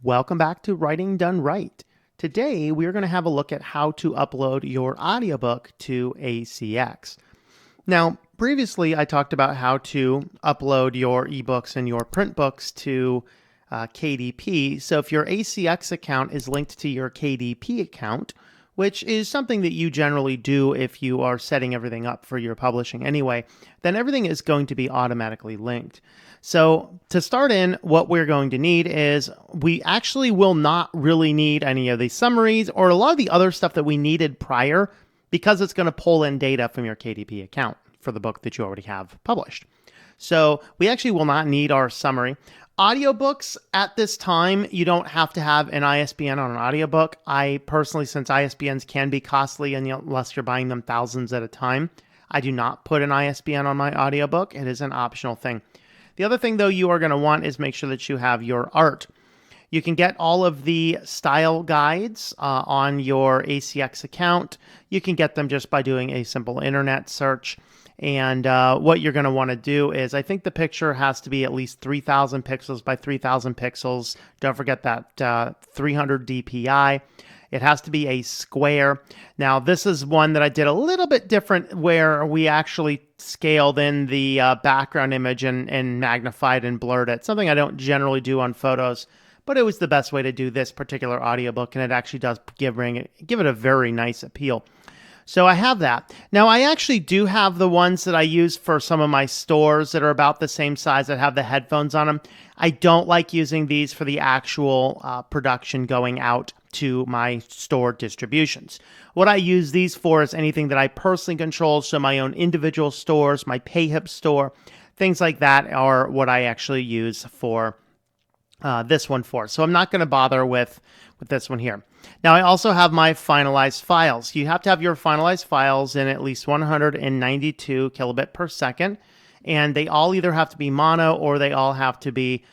Welcome back to Writing Done Right. Today, we are going to have a look at how to upload your audiobook to ACX. Now, previously, I talked about how to upload your ebooks and your print books to KDP. So if your ACX account is linked to your KDP account, which is something that you generally do if you are setting everything up for your publishing anyway, then everything is going to be automatically linked. So to start in, what we're going to need is we actually will not really need any of these summaries or a lot of the other stuff that we needed prior because it's going to pull in data from your KDP account for the book that you already have published. So we actually will not need our summary. Audiobooks at this time, you don't have to have an ISBN on an audiobook. I personally, since ISBNs can be costly unless you're buying them thousands at a time, I do not put an ISBN on my audiobook. It is an optional thing. The other thing, though, you are going to want is make sure that you have your art. You can get all of the style guides on your ACX account. You can get them just by doing a simple internet search. And what you're going to want to do is, I think the picture has to be at least 3,000 pixels by 3,000 pixels. Don't forget that 300 DPI. It has to be a square. Now, this is one that I did a little bit different where we actually scaled in the background image and magnified and blurred it. Something I don't generally do on photos, but it was the best way to do this particular audiobook, and it actually does give it a very nice appeal. So I have that. Now, I actually do have the ones that I use for some of my stores that are about the same size that have the headphones on them. I don't like using these for the actual production going out to my store distributions. What I use these for is anything that I personally control, so my own individual stores, my PayHip store, things like that are what I actually use for this one for. So I'm not going to bother with this one here. Now, I also have my finalized files. You have to have your finalized files in at least 192 kilobit per second, and they all either have to be mono or they all have to be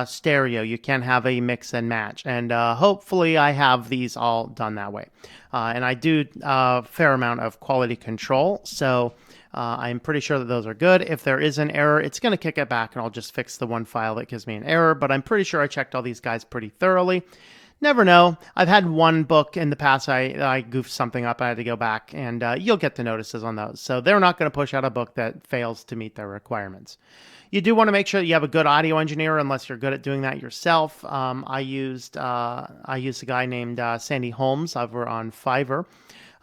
stereo. You can have a mix and match, and hopefully I have these all done that way. And I do a fair amount of quality control, so I'm pretty sure that those are good. If there is an error, it's going to kick it back, and I'll just fix the one file that gives me an error, but I'm pretty sure I checked all these guys pretty thoroughly. Never know. I've had one book in the past I goofed something up. I had to go back, and you'll get the notices on those. So they're not going to push out a book that fails to meet their requirements. You do want to make sure that you have a good audio engineer, unless you're good at doing that yourself. I used a guy named Sandy Holmes over on Fiverr.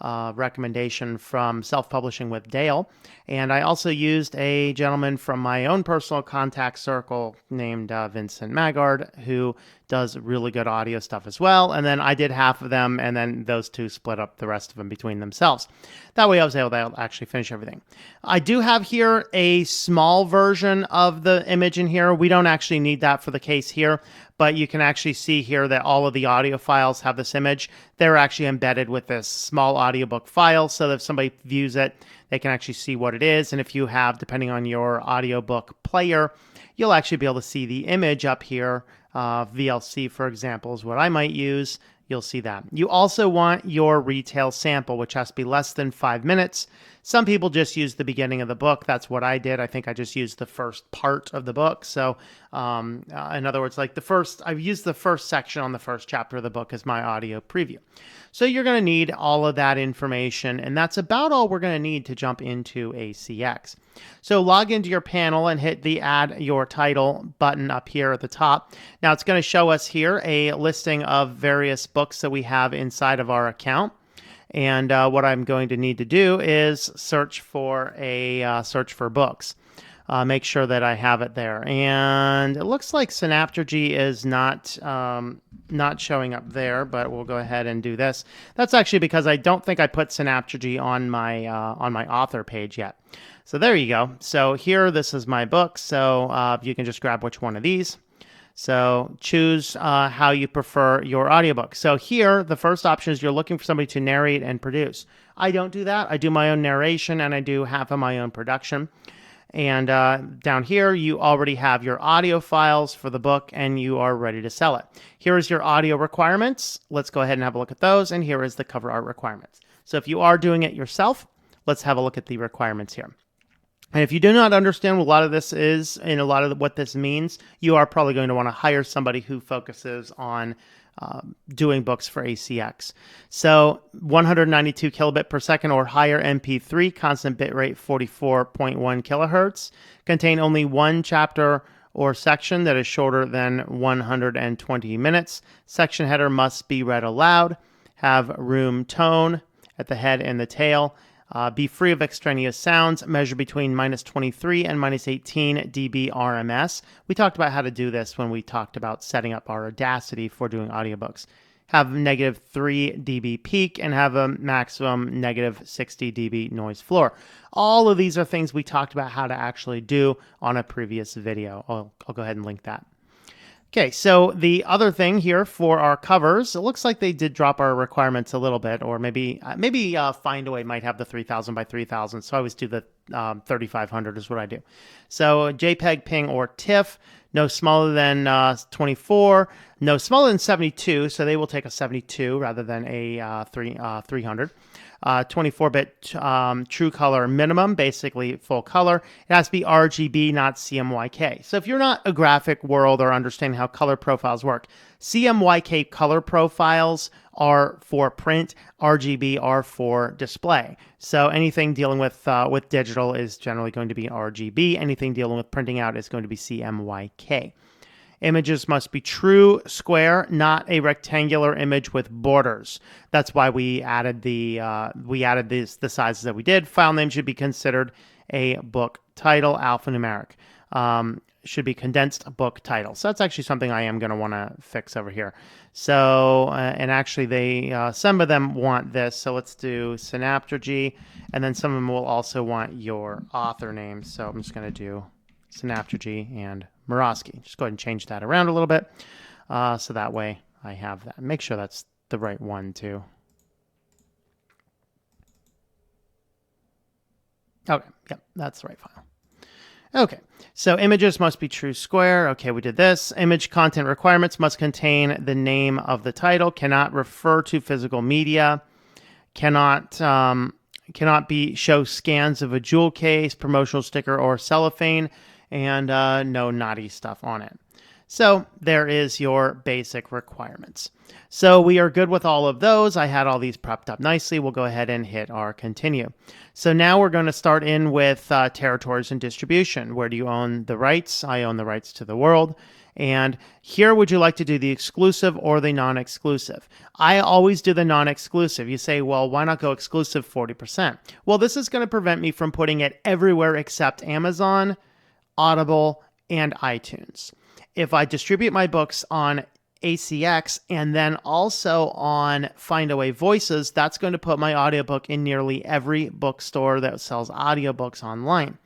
Recommendation from Self-Publishing with Dale. And I also used a gentleman from my own personal contact circle named Vincent Maggard, who does really good audio stuff as well. And then I did half of them, and then those two split up the rest of them between themselves. That way I was able to actually finish everything. I do have here a small version of the image in here. We don't actually need that for the case here, but you can actually see here that all of the audio files have this image. They're actually embedded with this small audiobook file, so that if somebody views it, they can actually see what it is. And if you have, depending on your audiobook player, you'll actually be able to see the image up here. VLC, for example, is what I might use. You'll see that. You also want your retail sample, which has to be less than 5 minutes. Some people just use the beginning of the book. That's what I did. I think I just used the first part of the book. So in other words, like I've used the first section on the first chapter of the book as my audio preview. So you're going to need all of that information, and that's about all we're going to need to jump into ACX. So log into your panel and hit the Add Your Title button up here at the top. Now it's going to show us here a listing of various books that we have inside of our account. And what I'm going to need to do is search for books. Make sure that I have it there. And it looks like Synaptergy is not showing up there, but we'll go ahead and do this. That's actually because I don't think I put Synaptergy on my author page yet. So there you go. So here, this is my book. So you can just grab which one of these. So choose how you prefer your audiobook. So here, the first option is you're looking for somebody to narrate and produce. I don't do that. I do my own narration, and I do half of my own production. And down here, you already have your audio files for the book, and you are ready to sell it. Here is your audio requirements. Let's go ahead and have a look at those. And here is the cover art requirements. So if you are doing it yourself, let's have a look at the requirements here. And if you do not understand what a lot of this is and a lot of what this means, you are probably going to want to hire somebody who focuses on doing books for ACX. So 192 kilobit per second or higher MP3, constant bitrate 44.1 kilohertz, contain only one chapter or section that is shorter than 120 minutes. Section header must be read aloud, have room tone at the head and the tail, be free of extraneous sounds, measure between -23 and -18 dB RMS. We talked about how to do this when we talked about setting up our Audacity for doing audiobooks. Have -3 dB peak and have a maximum -60 dB noise floor. All of these are things we talked about how to actually do on a previous video. I'll go ahead and link that. Okay, so the other thing here for our covers, it looks like they did drop our requirements a little bit, or maybe Findaway might have the 3000 by 3000, so I always do the 3500 is what I do. So JPEG, PNG, or TIFF, no smaller than 24, no smaller than 72, so they will take a 72 rather than a 300. 24-bit true color minimum, basically full color. It has to be RGB, not CMYK. So if you're not a graphic world or understanding how color profiles work, CMYK color profiles are for print, RGB are for display. So anything dealing with digital is generally going to be RGB. Anything dealing with printing out is going to be CMYK. Images must be true square, not a rectangular image with borders. That's why we added the sizes that we did. File name should be considered a book title, alphanumeric. Should be condensed book title. So that's actually something I am going to want to fix over here. So and actually some of them want this. So let's do Synaptergy, and then some of them will also want your author name. So I'm just going to do Synaptergy and Murawski. Just go ahead and change that around a little bit, so that way I have that. Make sure that's the right one too. Okay, yep, that's the right file. Okay, so images must be true square. Okay, we did this. Image content requirements must contain the name of the title, cannot refer to physical media, cannot show scans of a jewel case, promotional sticker, or cellophane, and no naughty stuff on it. So there is your basic requirements. So we are good with all of those. I had all these prepped up nicely. We'll go ahead and hit our continue. So now we're going to start in with territories and distribution. Where do you own the rights? I own the rights to the world. And here, would you like to do the exclusive or the non-exclusive? I always do the non-exclusive. You say, well, why not go exclusive 40%? Well, this is going to prevent me from putting it everywhere except Amazon, Audible, and iTunes. If I distribute my books on ACX and then also on Findaway Voices, that's going to put my audiobook in nearly every bookstore that sells audiobooks online.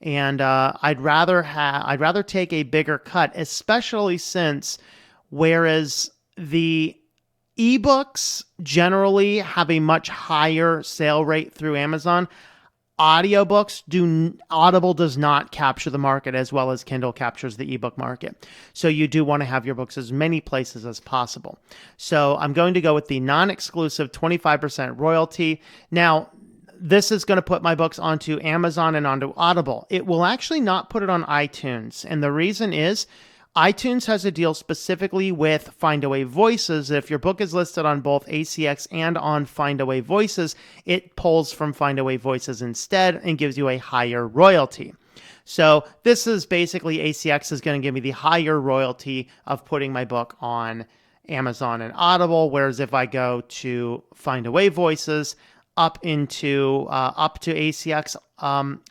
And I'd rather take a bigger cut, especially since whereas the ebooks generally have a much higher sale rate through Amazon, Audible does not capture the market as well as Kindle captures the ebook market. So you do want to have your books as many places as possible. So I'm going to go with the non-exclusive 25% royalty. Now, this is going to put my books onto Amazon and onto Audible. It will actually not put it on iTunes. And the reason is iTunes has a deal specifically with Findaway Voices. If your book is listed on both ACX and on Findaway Voices, it pulls from Findaway Voices instead and gives you a higher royalty. So this is basically ACX is going to give me the higher royalty of putting my book on Amazon and Audible, whereas if I go to Findaway Voices, up to ACX,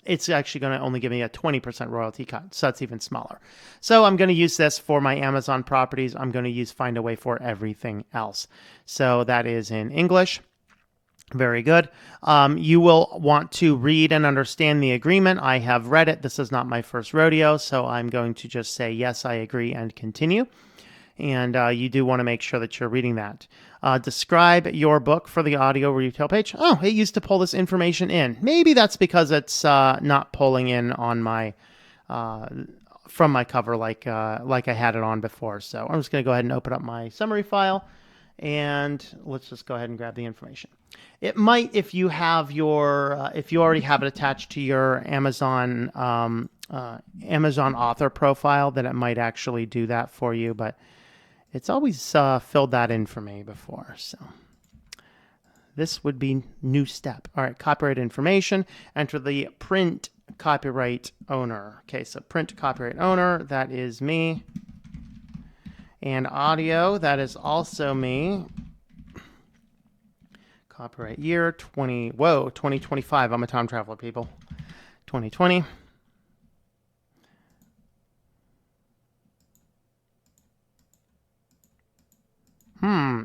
it's actually going to only give me a 20% royalty cut, so that's even smaller. So I'm going to use this for my Amazon properties. I'm going to use Findaway for everything else. So that is in English. Very good. You will want to read and understand the agreement. I have read it. This is not my first rodeo, so I'm going to just say, yes, I agree, and continue. And you do want to make sure that you're reading that. Describe your book for the audio retail page. Oh, it used to pull this information in. Maybe that's because it's not pulling in on my from my cover like I had it on before. So I'm just going to go ahead and open up my summary file. And let's just go ahead and grab the information. It might, if you have your, if you already have it attached to your Amazon Amazon author profile, then it might actually do that for you. But it's always filled that in for me before, so this would be new step. All right, copyright information. Enter the print copyright owner. Okay, so print copyright owner, that is me. And audio, that is also me. Copyright year 2025. I'm a time traveler, people. 2020.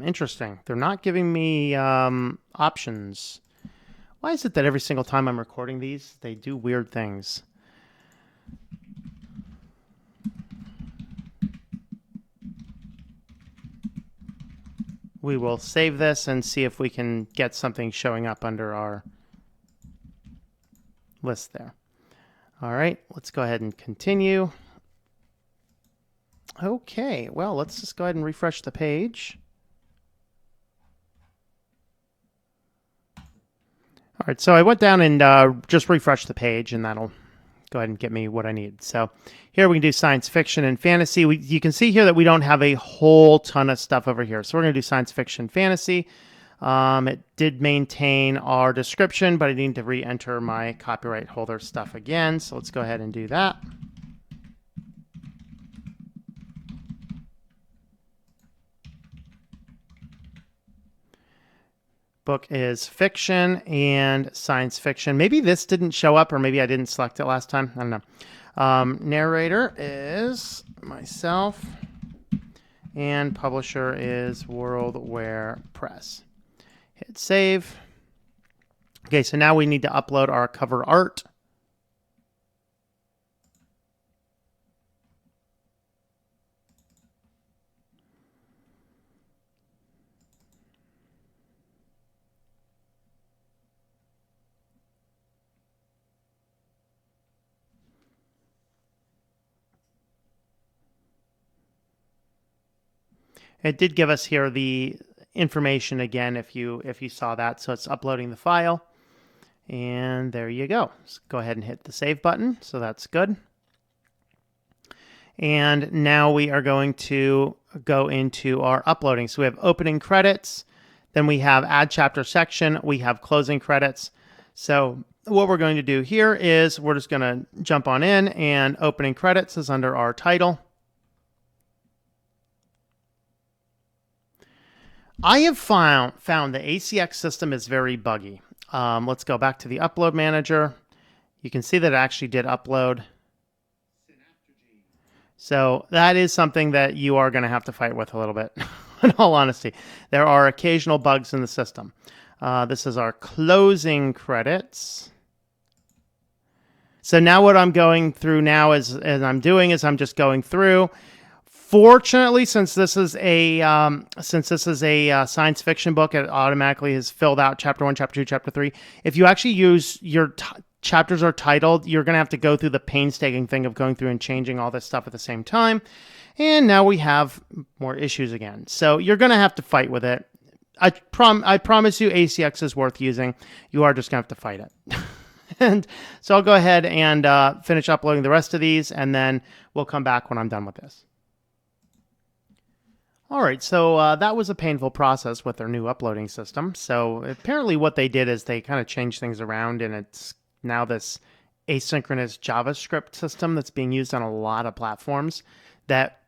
Interesting. They're not giving me options. Why is it that every single time I'm recording these, they do weird things? We will save this and see if we can get something showing up under our list there. All right, let's go ahead and continue. Okay, well, let's just go ahead and refresh the page. All right, so I went down and just refreshed the page, and that'll go ahead and get me what I need. So here we can do science fiction and fantasy. You can see here that we don't have a whole ton of stuff over here. So we're going to do science fiction fantasy. It did maintain our description, but I need to re-enter my copyright holder stuff again. So let's go ahead and do that. Book is fiction and science fiction. Maybe this didn't show up, or maybe I didn't select it last time. I don't know. Narrator is myself, and publisher is Worldware Press. Hit save. Okay, so now we need to upload our cover art. It did give us here the information again if you saw that. So it's uploading the file. And there you go. Let's go ahead and hit the save button. So that's good. And now we are going to go into our uploading. So we have opening credits. Then we have add chapter section. We have closing credits. So what we're going to do here is we're just going to jump on in, and opening credits is under our title. I have found the ACX system is very buggy. Let's go back to the upload manager. You can see that it actually did upload. So that is something that you are going to have to fight with a little bit, in all honesty. There are occasional bugs in the system. This is our closing credits. So now what I'm going through now is I'm just going through. Fortunately, since this is a science fiction book, it automatically has filled out chapter 1, chapter 2, chapter 3. If you actually use your chapters are titled, you're going to have to go through the painstaking thing of going through and changing all this stuff at the same time. And now we have more issues again. So you're going to have to fight with it. I promise you ACX is worth using. You are just going to have to fight it. And so I'll go ahead and finish uploading the rest of these, and then we'll come back when I'm done with this. All right, so that was a painful process with their new uploading system. So apparently what they did is they kind of changed things around, and it's now this asynchronous JavaScript system that's being used on a lot of platforms that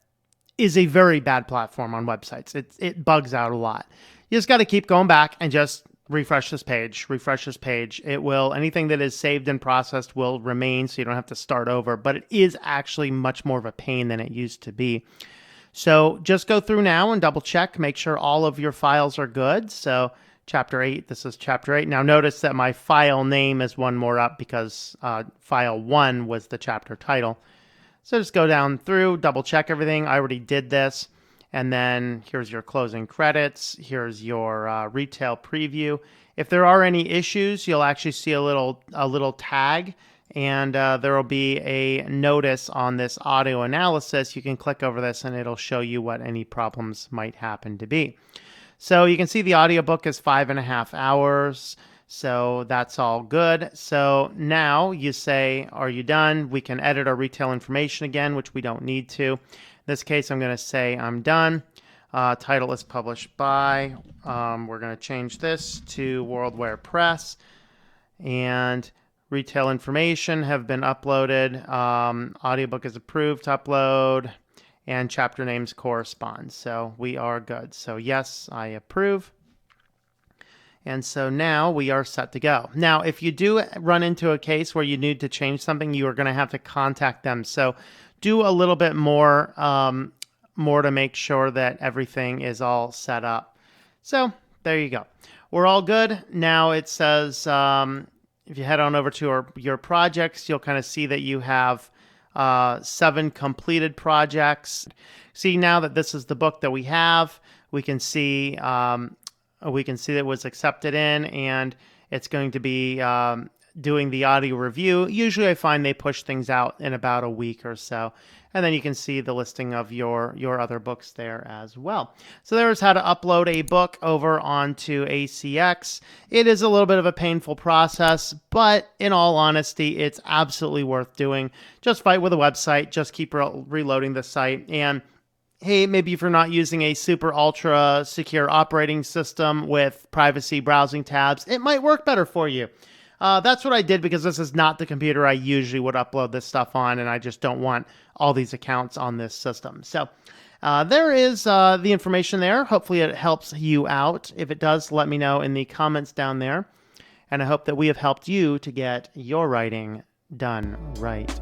is a very bad platform on websites. It bugs out a lot. You just got to keep going back and just refresh this page. It will, anything that is saved and processed will remain, so you don't have to start over, but it is actually much more of a pain than it used to be. So just go through now and double check, make sure all of your files are good. So chapter 8, this is chapter 8. Now notice that my file name is one more up because file 1 was the chapter title. So just go down through, double check everything. I already did this. And then here's your closing credits. Here's your retail preview. If there are any issues, you'll actually see a little tag, and there will be a notice on this audio analysis. You can click over this and it'll show you what any problems might happen to be. So you can see the audiobook is 5.5 hours. So that's all good. So now you say, are you done? We can edit our retail information again, which we don't need to. In this case, I'm going to say I'm done. Title is published by. We're going to change this to WorldWare Press. And retail information have been uploaded. Audiobook is approved to upload. And chapter names correspond. So we are good. So yes, I approve. And so now we are set to go. Now, if you do run into a case where you need to change something, you are going to have to contact them. So do a little bit more to make sure that everything is all set up. So there you go. We're all good. Now it says, if you head on over to your projects, you'll kind of see that you have 7 completed projects. See now that this is the book that we have, we can see that it was accepted in, and it's going to be doing the audio review. Usually I find they push things out in about a week or so. And then you can see the listing of your other books there as well. So there's how to upload a book over onto ACX. It is a little bit of a painful process, but in all honesty, it's absolutely worth doing. Just fight with a website. Just keep reloading the site. And hey, maybe if you're not using a super ultra secure operating system with privacy browsing tabs, it might work better for you. That's what I did because this is not the computer I usually would upload this stuff on, and I just don't want all these accounts on this system. So there is the information there. Hopefully it helps you out. If it does, let me know in the comments down there. And I hope that we have helped you to get your writing done right.